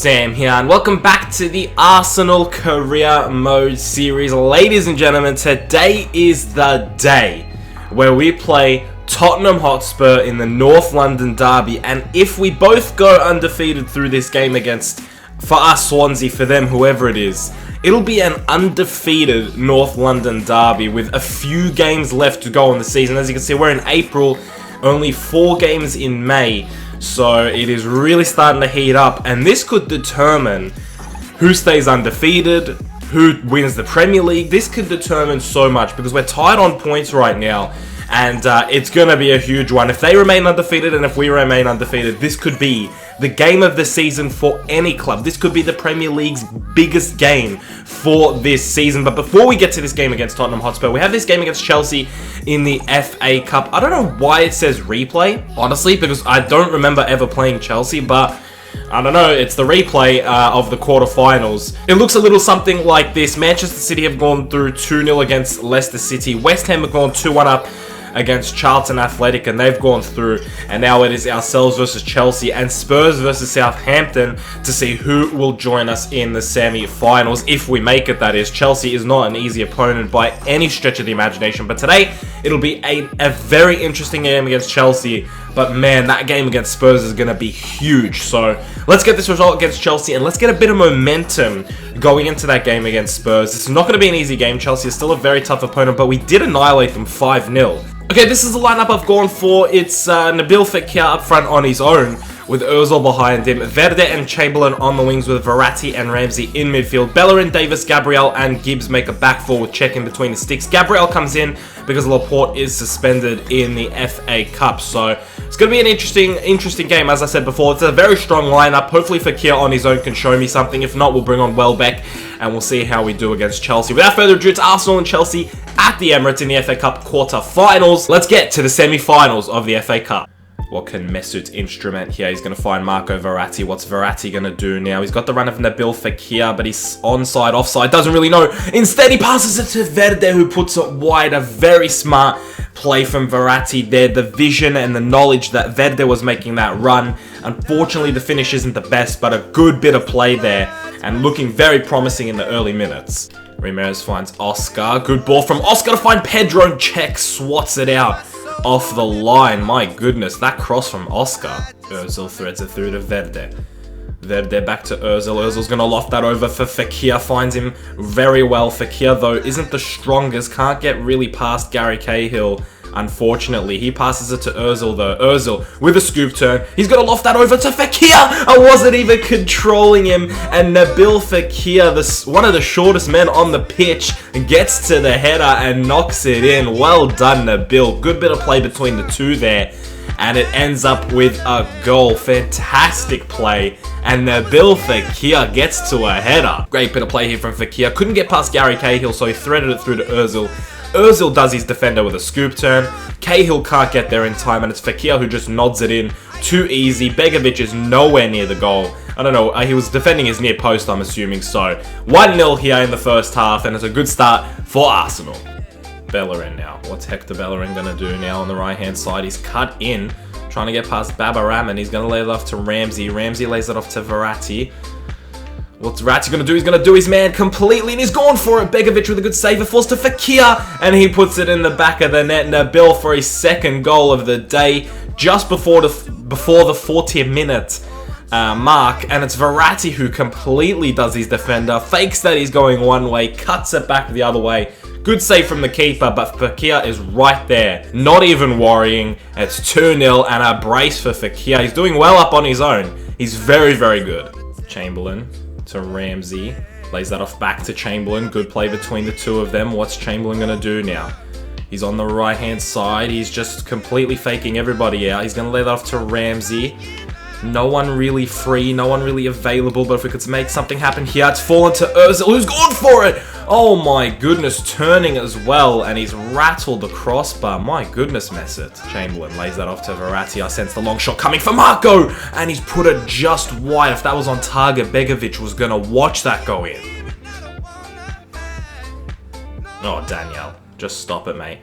Sam here, and welcome back to the Arsenal Career Mode series. Ladies and gentlemen, today is the day where we play Tottenham Hotspur in the North London derby, and if we both go undefeated through this game against, for us Swansea, for them whoever it is, it'll be an undefeated North London derby with a few games left to go in the season. As you can see, we're in April, only 4 games in May. So it is really starting to heat up, and this could determine who stays undefeated, who wins the Premier League. This could determine so much because we're tied on points right now, and it's going to be a huge one. If they remain undefeated and if we remain undefeated, this could be the game of the season for any club. This could be the Premier League's biggest game for this season. But before we get to this game against Tottenham Hotspur, we have this game against Chelsea in the FA Cup. I don't know why it says replay, honestly, because I don't remember ever playing Chelsea, but I don't know, it's the replay of the quarterfinals. It looks a little something like this. Manchester City have gone through 2-0 against Leicester City. West Ham have gone 2-1 up against Charlton Athletic, and they've gone through, and now it is ourselves versus Chelsea and Spurs versus Southampton to see who will join us in the semi-finals, if we make it, that is. Chelsea is not an easy opponent by any stretch of the imagination, but today it'll be a very interesting game against Chelsea. But man, that game against Spurs is going to be huge. So let's get this result against Chelsea, and let's get a bit of momentum going into that game against Spurs. This is not going to be an easy game. Chelsea is still a very tough opponent, but we did annihilate them 5-0. Okay, this is the lineup I've gone for. It's Nabil Fekir up front on his own, with Ozil behind him, Verde and Chamberlain on the wings with Verratti and Ramsey in midfield. Bellerin, Davis, Gabriel and Gibbs make a back four with Cech in between the sticks. Gabriel comes in because Laporte is suspended in the FA Cup. So it's going to be an interesting game. As I said before, it's a very strong lineup. Hopefully Fekir on his own can show me something. If not, we'll bring on Welbeck and we'll see how we do against Chelsea. Without further ado, it's Arsenal and Chelsea at the Emirates in the FA Cup quarter-finals. Let's get to the semi-finals of the FA Cup. What can Mesut instrument here? He's going to find Marco Verratti. What's Verratti going to do now? He's got the run of Nabil Fekir, but he's onside, offside, doesn't really know. Instead, he passes it to Verde, who puts it wide. A very smart play from Verratti there. The vision and the knowledge that Verde was making that run. Unfortunately, the finish isn't the best, but a good bit of play there and looking very promising in the early minutes. Ramirez finds Oscar. Good ball from Oscar to find Pedro. Cech swats it out off the line. My goodness, that cross from Oscar. Ozil threads it through to Verde. Verde back to Ozil. Ozil's going to loft that over for Fekir. Finds him very well. Fekir, though, isn't the strongest. Can't get really past Gary Cahill, unfortunately. He passes it to Ozil, though. Ozil with a scoop turn. He's going to loft that over to Fekir. I wasn't even controlling him. And Nabil Fekir, one of the shortest men on the pitch, gets to the header and knocks it in. Well done, Nabil. Good bit of play between the two there. And it ends up with a goal. Fantastic play. And Nabil Fekir gets to a header. Great bit of play here from Fekir. Couldn't get past Gary Cahill, so he threaded it through to Ozil. Ozil does his defender with a scoop turn. Cahill can't get there in time, and it's Fekir who just nods it in. Too easy. Begovic is nowhere near the goal. I don't know, he was defending his near post, I'm assuming. So 1-0 here in the first half, and it's a good start for Arsenal. Bellerin now. What's Hector Bellerin going to do now on the right-hand side? He's cut in, trying to get past Babaram, and he's going to lay it off to Ramsey. Ramsey lays it off to Verratti. What's Verratti going to do? He's going to do his man completely, and he's going for it. Begovic with a good save. It falls to Fekir, and he puts it in the back of the net. Nabil for his second goal of the day, just before the 40th minute mark, and it's Verratti who completely does his defender, fakes that he's going one way, cuts it back the other way. Good save from the keeper, but Fekir is right there, not even worrying. It's 2-0 and a brace for Fekir. He's doing well up on his own. He's very, very good. Chamberlain to Ramsey. Lays that off back to Chamberlain. Good play between the two of them. What's Chamberlain going to do now? He's on the right-hand side. He's just completely faking everybody out. He's going to lay that off to Ramsey. No one really free, no one really available, but if we could make something happen here, it's fallen to Ozil, who's gone for it! Oh my goodness, turning as well, and he's rattled the crossbar. My goodness, Mesut. Chamberlain lays that off to Verratti. I sense the long shot coming for Marco, and he's put it just wide. If that was on target, Begovic was going to watch that go in. Oh, Daniel, just stop it, mate.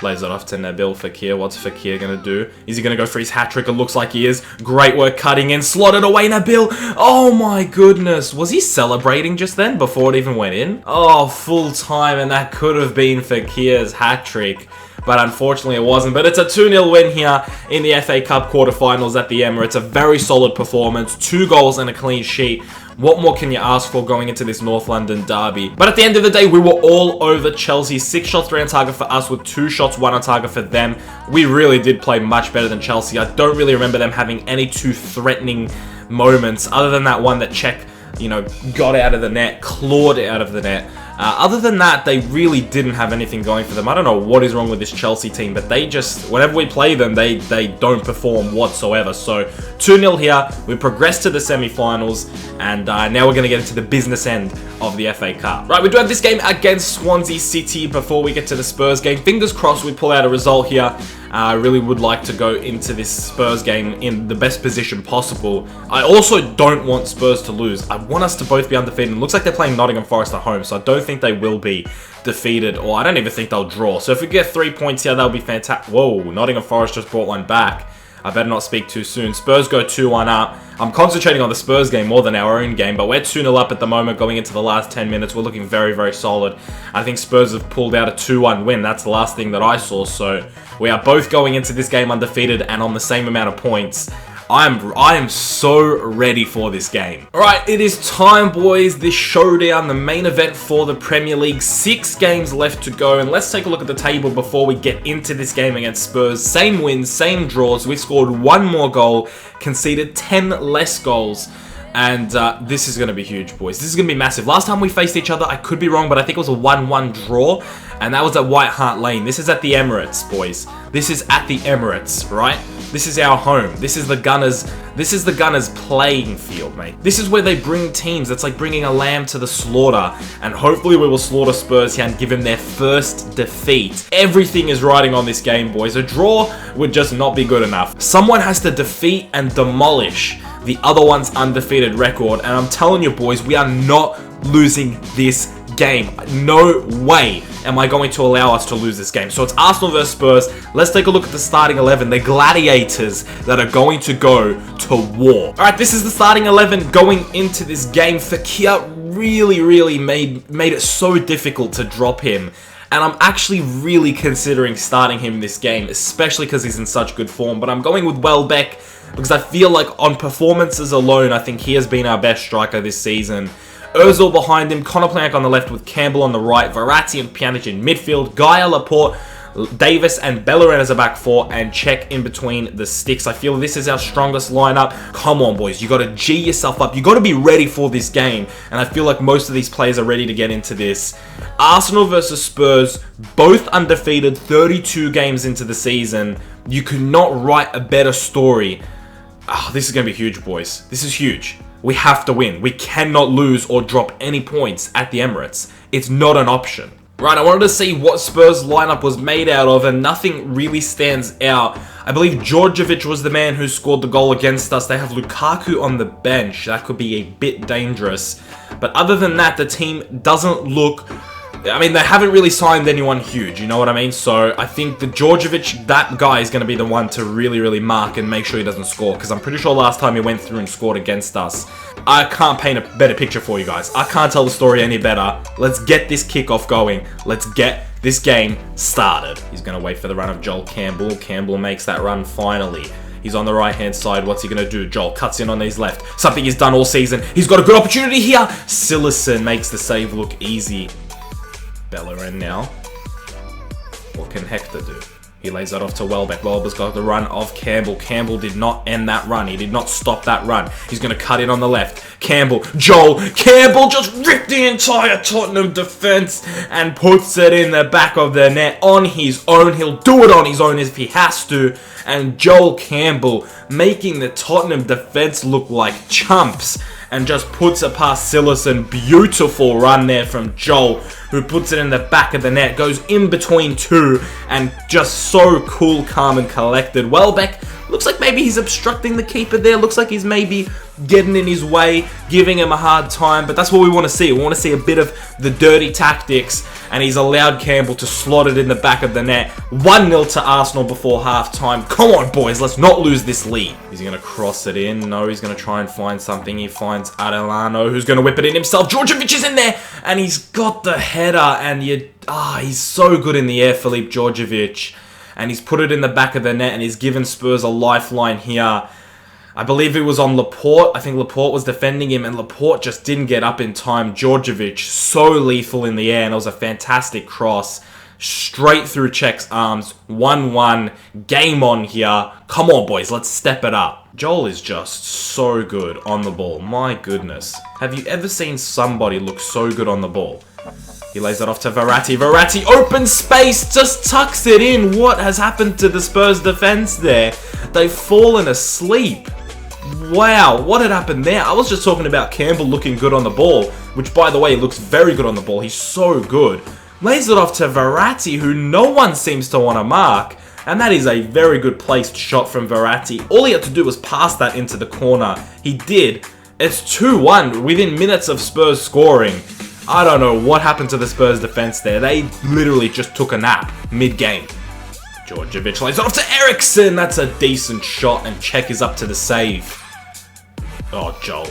Lays it off to Nabil Fekir. What's Fekir going to do? Is he going to go for his hat-trick? It looks like he is. Great work cutting in. Slotted away, Nabil. Oh my goodness. Was he celebrating just then before it even went in? Oh, full time, and that could have been Fekir's hat-trick. But unfortunately it wasn't. But it's a 2-0 win here in the FA Cup quarterfinals at the Emirates. A very solid performance. 2 goals and a clean sheet. What more can you ask for going into this North London derby? But at the end of the day, we were all over Chelsea. 6 shots, 3 on target for us, with 2 shots, 1 on target for them. We really did play much better than Chelsea. I don't really remember them having any too threatening moments, other than that one that Czech, you know, got out of the net, clawed out of the net. Other than that, they really didn't have anything going for them. I don't know what is wrong with this Chelsea team, but they just, whenever we play them, they don't perform whatsoever. So 2-0 here. We progressed to the semi-finals, and now we're going to get into the business end of the FA Cup. Right, we do have this game against Swansea City before we get to the Spurs game. Fingers crossed we pull out a result here. I really would like to go into this Spurs game in the best position possible. I also don't want Spurs to lose. I want us to both be undefeated. It looks like they're playing Nottingham Forest at home, so I don't think they will be defeated, or I don't even think they'll draw. So if we get 3 points here, that'll be fantastic. Whoa, Nottingham Forest just brought one back. I better not speak too soon. Spurs go 2-1 up. I'm concentrating on the Spurs game more than our own game, but we're 2-0 up at the moment going into the last 10 minutes. We're looking very, very solid. I think Spurs have pulled out a 2-1 win. That's the last thing that I saw, so we are both going into this game undefeated and on the same amount of points. I am so ready for this game. Alright, it is time, boys. This showdown, the main event for the Premier League. 6 games left to go, and let's take a look at the table before we get into this game against Spurs. Same wins, same draws. We scored 1 more goal, conceded 10 less goals. And this is going to be huge, boys. This is going to be massive. Last time we faced each other, I could be wrong, but I think it was a 1-1 draw. And that was at White Hart Lane. This is at the Emirates, boys. This is at the Emirates, right? This is our home. This is the Gunners. This is the Gunners playing field, mate. This is where they bring teams. It's like bringing a lamb to the slaughter. And hopefully we will slaughter Spurs here and give them their first defeat. Everything is riding on this game, boys. A draw would just not be good enough. Someone has to defeat and demolish the other one's undefeated record, and I'm telling you, boys, we are not losing this game. No way am I going to allow us to lose this game. So it's Arsenal versus Spurs. Let's take a look at the starting 11, the gladiators that are going to go to war. Alright, this is the starting 11 going into this game. Fekir really made it so difficult to drop him. And I'm actually really considering starting him in this game, especially because he's in such good form. But I'm going with Welbeck because I feel like on performances alone, I think he has been our best striker this season. Ozil behind him, Conor Plank on the left with Campbell on the right, Verratti and Pjanic in midfield, Gaia, Laporte, Davis and Bellerin as a back 4, and Czech in between the sticks. I feel this is our strongest lineup. Come on, boys. You got to G yourself up. You got to be ready for this game. And I feel like most of these players are ready to get into this. Arsenal versus Spurs, both undefeated, 32 games into the season. You could not write a better story. Oh, this is going to be huge, boys. This is huge. We have to win. We cannot lose or drop any points at the Emirates. It's not an option. Right, I wanted to see what Spurs lineup was made out of, and nothing really stands out. I believe Djordjevic was the man who scored the goal against us. They have Lukaku on the bench. That could be a bit dangerous. But other than that, the team doesn't look... I mean, they haven't really signed anyone huge, you know what I mean? So I think the Djordjevic, that guy is going to be the one to really mark and make sure he doesn't score. Because I'm pretty sure last time he went through and scored against us. I can't paint a better picture for you guys. I can't tell the story any better. Let's get this kickoff going. Let's get this game started. He's going to wait for the run of Joel Campbell. Campbell makes that run finally. He's on the right-hand side. What's he going to do? Joel cuts in on his left. Something he's done all season. He's got a good opportunity here. Cillison makes the save look easy. Bellerin now. What can Hector do? He lays that off to Welbeck. Welbeck's got the run of Campbell. Campbell did not end that run. He did not stop that run. He's going to cut in on the left. Campbell. Joel. Campbell just ripped the entire Tottenham defense and puts it in the back of the net on his own. He'll do it on his own if he has to. And Joel Campbell making the Tottenham defense look like chumps. And just puts it past Cillison. Beautiful run there from Joel, who puts it in the back of the net. Goes in between two, and just so cool, calm, and collected. Welbeck looks like maybe he's obstructing the keeper there. Looks like he's maybe getting in his way, giving him a hard time. But that's what we want to see. We want to see a bit of the dirty tactics and he's allowed Campbell to slot it in the back of the net. 1-0 to Arsenal before half-time. Come on, boys, let's not lose this lead. Is he going to cross it in? No, he's going to try and find something. He finds Adelano, who's going to whip it in himself. Djordjevic is in there, and he's got the header, and he's so good in the air, Filip Djordjevic. And he's put it in the back of the net, and he's given Spurs a lifeline here. I believe it was on Laporte. I think Laporte was defending him, and Laporte just didn't get up in time. Djordjevic, so lethal in the air, and it was a fantastic cross. Straight through Czech's arms. 1-1. Game on here. Come on, boys, let's step it up. Joel is just so good on the ball. My goodness. Have you ever seen somebody look so good on the ball? He lays it off to Verratti. Verratti, open space, just tucks it in. What has happened to the Spurs defense there? They've fallen asleep. Wow, what had happened there? I was just talking about Campbell looking good on the ball, which, by the way, looks very good on the ball. He's so good. Lays it off to Verratti, who no one seems to want to mark. And that is a very good placed shot from Verratti. All he had to do was pass that into the corner. He did. It's 2-1 within minutes of Spurs scoring. I don't know what happened to the Spurs defense there. They literally just took a nap mid-game. Djordjevic lays it off to Eriksen. That's a decent shot, and Czech is up to the save. Oh, Joel.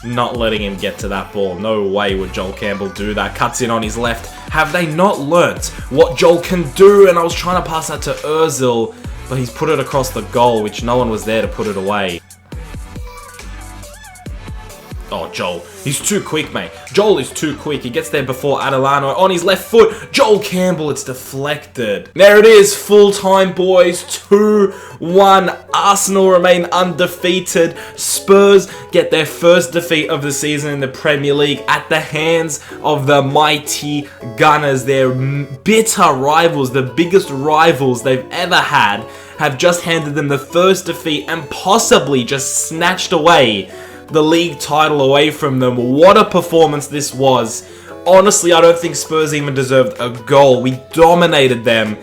Not letting him get to that ball. No way would Joel Campbell do that. Cuts in on his left. Have they not learnt what Joel can do? And I was trying to pass that to Ozil, but he's put it across the goal, which no one was there to put it away. Oh, Joel. He's too quick, mate. Joel is too quick. He gets there before Adelano on his left foot. Joel Campbell, it's deflected. There it is. Full time, boys. 2-1. Arsenal remain undefeated. Spurs get their first defeat of the season in the Premier League at the hands of the mighty Gunners. Their bitter rivals, the biggest rivals they've ever had, have just handed them the first defeat and possibly just snatched away the league title away from them. What a performance this was. Honestly, I don't think Spurs even deserved a goal. We dominated them.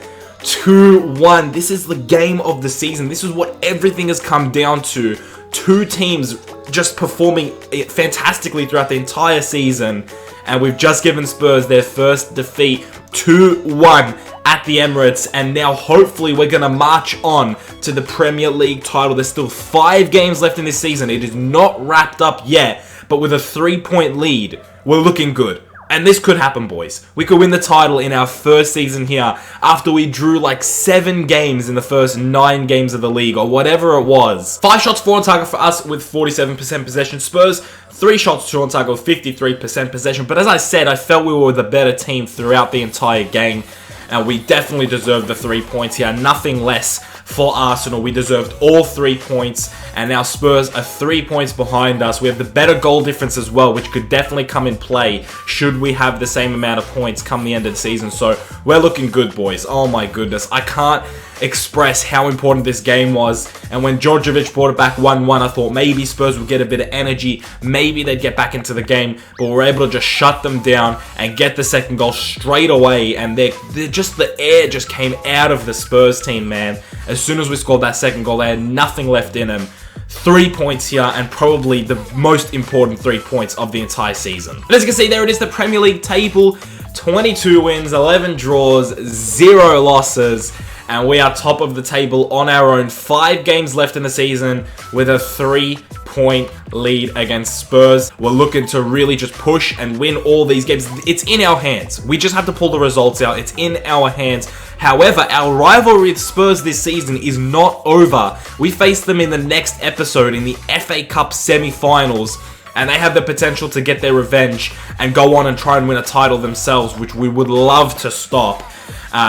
2-1. This is the game of the season. This is what everything has come down to. Two teams just performing fantastically throughout the entire season. And we've just given Spurs their first defeat. 2-1 at the Emirates, and now hopefully we're going to march on to the Premier League title. There's still 5 games left in this season. It is not wrapped up yet, but with a 3-point lead, we're looking good. And this could happen, boys. We could win the title in our first season here after we drew like 7 games in the first 9 games of the league, or whatever it was. 5 shots, 4 on target for us with 47% possession. Spurs, 3 shots, 2 on target with 53% possession. But as I said, I felt we were the better team throughout the entire game. And we definitely deserved the 3 points here. Nothing less for Arsenal. We deserved all 3 points. And now Spurs are 3 points behind us. We have the better goal difference as well, which could definitely come in play should we have the same amount of points come the end of the season. So we're looking good, boys. Oh my goodness. I can't express how important this game was. And when Djordjevic brought it back 1-1, I thought maybe Spurs would get a bit of energy. Maybe they'd get back into the game. But we were able to just shut them down and get the second goal straight away. And they're just, the air just came out of the Spurs team, man. As soon as we scored that second goal, they had nothing left in them. 3 points here, and probably the most important 3 points of the entire season. And as you can see, there it is, the Premier League table. 22 wins, 11 draws, 0 losses. And we are top of the table on our own. 5 games left in the season with a 3-point lead against Spurs. We're looking to really just push and win all these games. It's in our hands. We just have to pull the results out. It's in our hands. However, our rivalry with Spurs this season is not over. We face them in the next episode in the FA Cup semi-finals. And they have the potential to get their revenge and go on and try and win a title themselves, which we would love to stop.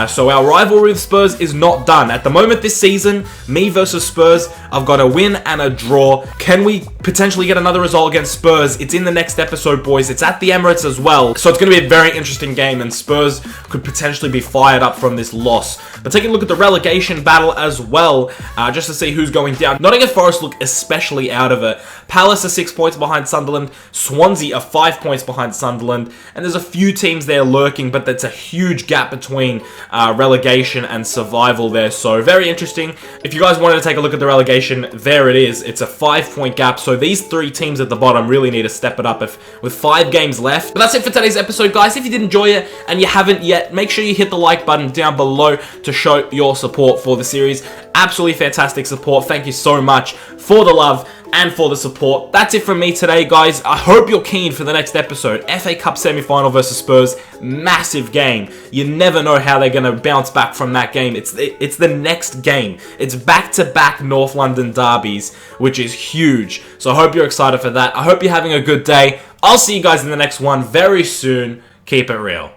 So our rivalry with Spurs is not done. At the moment this season, me versus Spurs, I've got a win and a draw. Can we potentially get another result against Spurs? It's in the next episode, boys. It's at the Emirates as well. So it's going to be a very interesting game, and Spurs could potentially be fired up from this loss. But taking a look at the relegation battle as well, just to see who's going down. Nottingham Forest look especially out of it. Palace are 6 points behind Sunderland. Swansea are 5 points behind Sunderland. And there's a few teams there lurking, but that's a huge gap between relegation and survival there. So very interesting. If you guys wanted to take a look at the relegation, there it is. It's a 5-point gap. So these 3 teams at the bottom really need to step it up with 5 games left. But that's it for today's episode, guys. If you did enjoy it and you haven't yet, make sure you hit the like button down below to show your support for the series. Absolutely fantastic support. Thank you so much for the love and for the support. That's it from me today, guys. I hope you're keen for the next episode. FA Cup semi-final versus Spurs. Massive game. You never know how they're going to bounce back from that game. It's the next game. It's back-to-back North London derbies, which is huge. So I hope you're excited for that. I hope you're having a good day. I'll see you guys in the next one very soon. Keep it real.